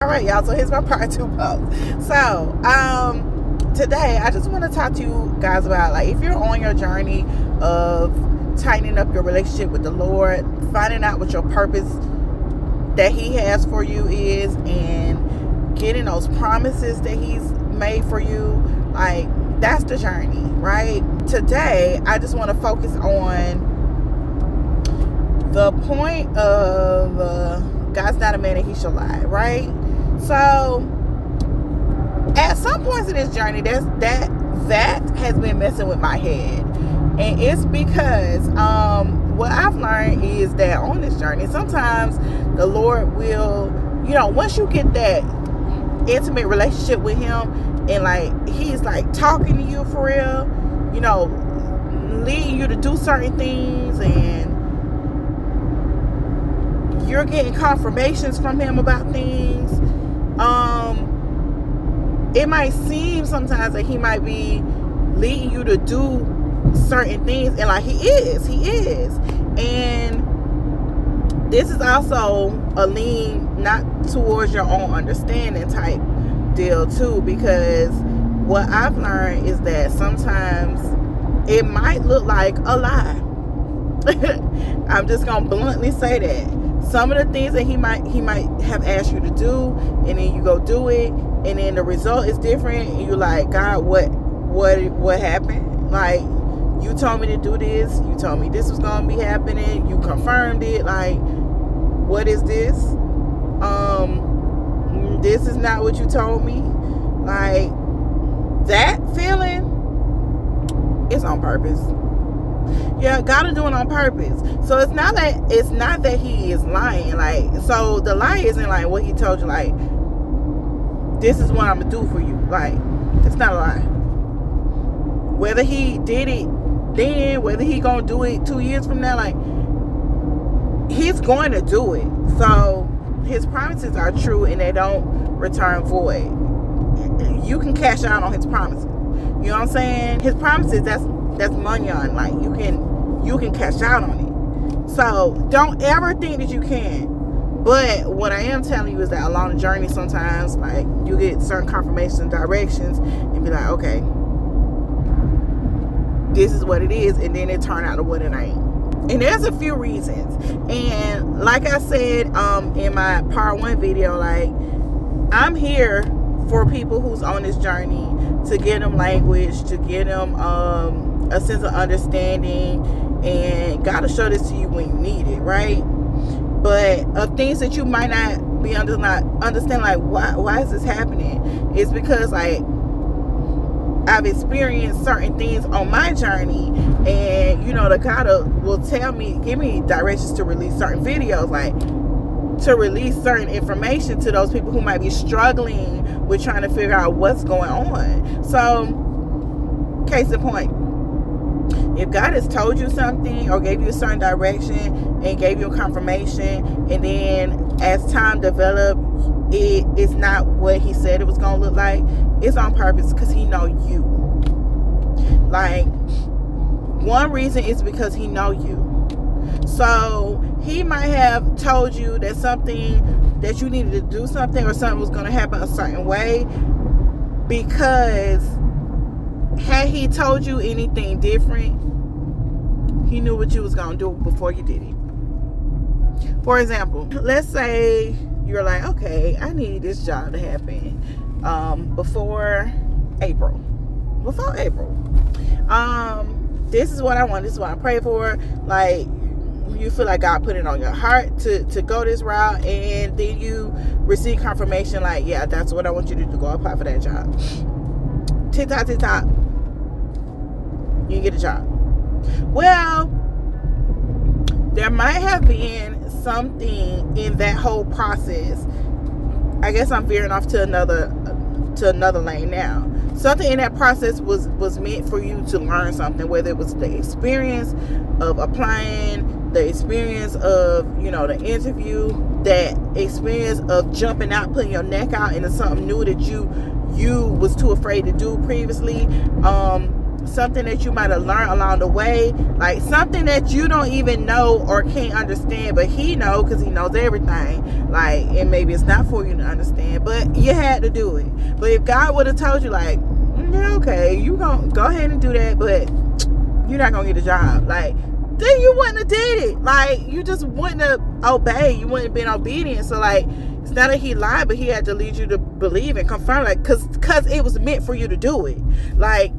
All right, y'all, so here's my part 2 post. So today I just want to talk to you guys about, like, if you're on your journey of tightening up your relationship with the Lord, finding out what your purpose that he has for you is, and getting those promises that he's made for you, like, that's the journey, right? Today I just want to focus on the point of God's not a man that he shall lie, right? So at some points in this journey, that has been messing with my head, and it's because what I've learned is that on this journey, sometimes the Lord will, once you get that intimate relationship with him, and like he's like talking to you for real, leading you to do certain things, and you're getting confirmations from him about things. It might seem sometimes that he might be leading you to do certain things, and like he is, and this is also a lean not towards your own understanding type deal too, because what I've learned is that sometimes it might look like a lie. I'm just gonna bluntly say that. Some of the things that he might have asked you to do, and then you go do it, and then the result is different, and you're like, God, what happened? Like, you told me to do this, you told me this was gonna be happening, you confirmed it, like, what is this? This is not what you told me. Like, that feeling is on purpose. Yeah, God is doing it on purpose. So it's not that he is lying. Like, so the lie isn't like what he told you, like, this is what I'm gonna do for you. Like, it's not a lie. Whether he did it then, whether he gonna do it 2 years from now, like, he's going to do it. So his promises are true, and they don't return void. You can cash out on his promises. You know what I'm saying? His promises, that's money on. Like, you can cash out on it. So don't ever think that you can. But what I am telling you is that along the journey, sometimes, like, you get certain confirmations and directions, and be like, okay, this is what it is, and then it turn out to what it ain't. And there's a few reasons. And like I said in my part 1 video, like, I'm here for people who's on this journey, to get them language, to get them a sense of understanding, and God will show this to you when you need it, right? But of things that you might not be understand, like, why is this happening? It's because, like, I've experienced certain things on my journey, and the God will tell me, give me directions to release certain videos, like, to release certain information to those people who might be struggling with trying to figure out what's going on. So, case in point, if God has told you something or gave you a certain direction and gave you a confirmation, and then as time developed, it's not what he said it was going to look like, it's on purpose, because he know you. Like, one reason is because he know you. So he might have told you that you needed to do something, or something was going to happen a certain way, because had he told you anything different, he knew what you was going to do before you did it. For example, let's say you're like, okay, I need this job to happen before April. This is what I want. This is what I pray for. Like, you feel like God put it on your heart to go this route, and then you receive confirmation, like, yeah, that's what I want you to do. Go apply for that job. Tick-tock, tick-tock. You get a job. Well, there might have been something in that whole process. I guess I'm veering off to another lane now. Something in that process was meant for you to learn something, whether it was the experience of applying, the experience of, the interview, that experience of jumping out, putting your neck out into something new that you was too afraid to do previously. something that you might have learned along the way, like something that you don't even know or can't understand, but he knows because he knows everything. Like, and maybe it's not for you to understand, but you had to do it. But if God would have told you, like, yeah, okay, you gonna go ahead and do that, but you're not gonna get a job, like, then you wouldn't have did it. Like, you just wouldn't have obeyed. You wouldn't have been obedient. So, like, it's not that he lied, but he had to lead you to believe and confirm, like, because it was meant for you to do it. Like,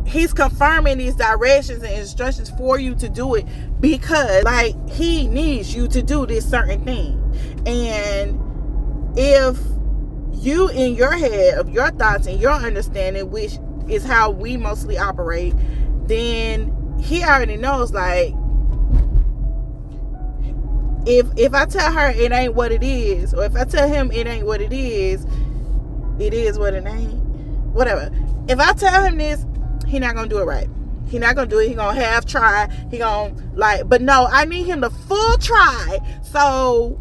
he's confirming these directions and instructions for you to do it because, like, he needs you to do this certain thing. And if you, in your head, of your thoughts and your understanding, which is how we mostly operate, then he already knows, like, if I tell her it ain't what it is, or if I tell him it ain't what it is what it ain't. Whatever. If I tell him this, he not gonna do it right. He not gonna do it. He gonna half try. He gonna, like, but no, I need him to full try. So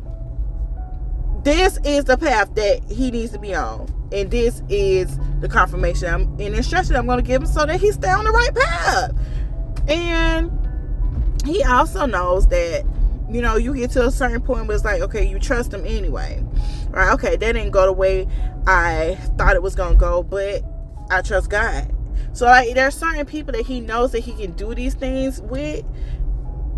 this is the path that he needs to be on. And this is the confirmation and instruction I'm going to give him so that he stay on the right path. And he also knows that, you know, you get to a certain point where it's like, okay, you trust him anyway. Right? Okay, that didn't go the way I thought it was going to go, but I trust God. So, like, there are certain people that he knows that he can do these things with,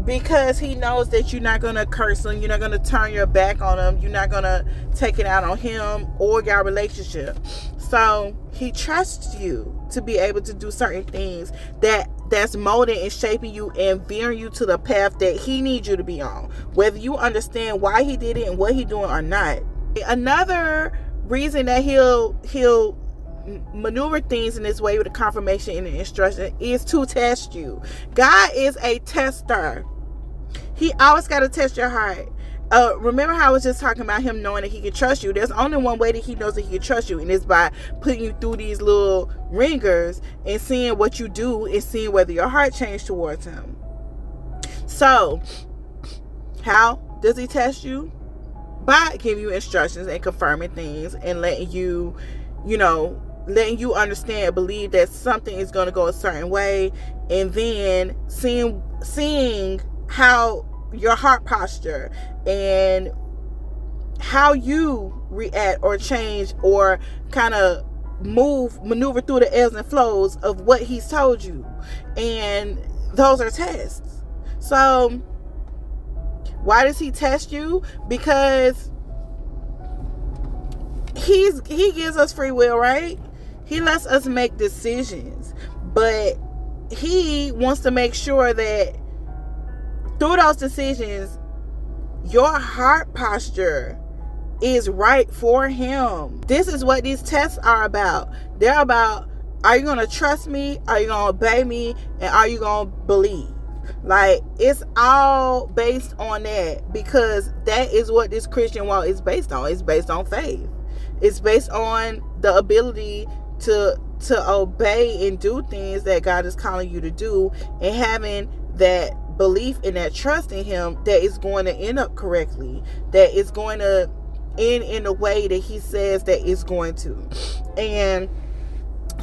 because he knows that you're not going to curse him, you're not going to turn your back on him, you're not going to take it out on him or your relationship. So he trusts you to be able to do certain things that's molding and shaping you and veering you to the path that he needs you to be on, whether you understand why he did it and what he's doing or not. Another reason that he'll maneuver things in this way with the confirmation and the instruction is to test you. God is a tester. He always got to test your heart. Remember how I was just talking about him knowing that he can trust you? There's only one way that he knows that he can trust you, and it's by putting you through these little ringers and seeing what you do and seeing whether your heart changed towards him. So how does he test you? By giving you instructions and confirming things and letting you understand, believe that something is going to go a certain way, and then seeing how your heart posture and how you react or change or kind of maneuver through the ebbs and flows of what he's told you. And those are tests. So why does he test you? Because he gives us free will, right? He lets us make decisions, but he wants to make sure that through those decisions, your heart posture is right for him. This is what these tests are about. They're about, are you going to trust me? Are you going to obey me? And are you going to believe? Like, it's all based on that, because that is what this Christian walk is based on. It's based on faith. It's based on the ability to obey and do things that God is calling you to do, and having that belief and that trust in him that is going to end up correctly, that is going to end in the way that he says that it's going to. And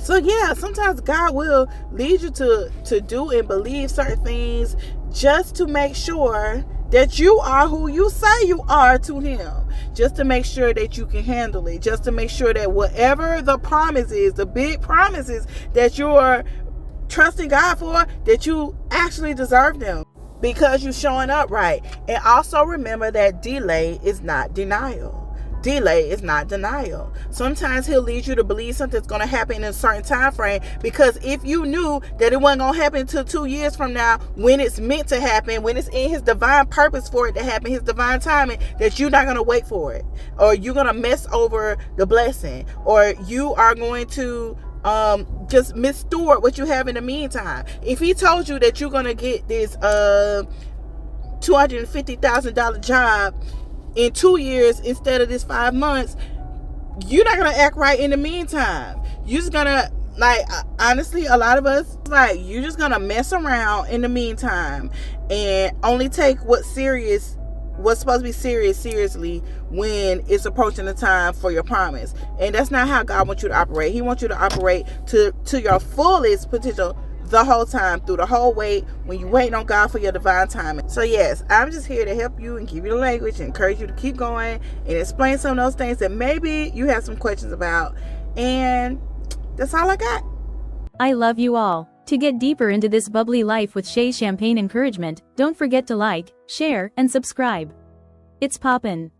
so, yeah, sometimes God will lead you to do and believe certain things just to make sure that you are who you say you are to him, just to make sure that you can handle it, just to make sure that whatever the promise is, the big promises that you're trusting God for, that you actually deserve them because you're showing up right. And also remember that delay is not denial. Delay is not denial. Sometimes he'll lead you to believe something's going to happen in a certain time frame, because if you knew that it wasn't going to happen until 2 years from now, when it's meant to happen, when it's in his divine purpose for it to happen, his divine timing, that you're not going to wait for it, or you're going to mess over the blessing, or you are going to just missteward what you have in the meantime. If he told you that you're going to get this $250,000 job in 2 years instead of this 5 months, you're not gonna act right in the meantime. You're just gonna, like, honestly, a lot of us, like, you're just gonna mess around in the meantime and only take what's serious what's supposed to be seriously when it's approaching the time for your promise. And that's not how God wants you to operate. He wants you to operate to your fullest potential the whole time, through the whole wait, when you waiting on God for your divine timing. So yes, I'm just here to help you and give you the language and encourage you to keep going and explain some of those things that maybe you have some questions about. And that's all I got. I love you all. To get deeper into this bubbly life with Shay's champagne encouragement, don't forget to like, share, and subscribe. It's poppin'.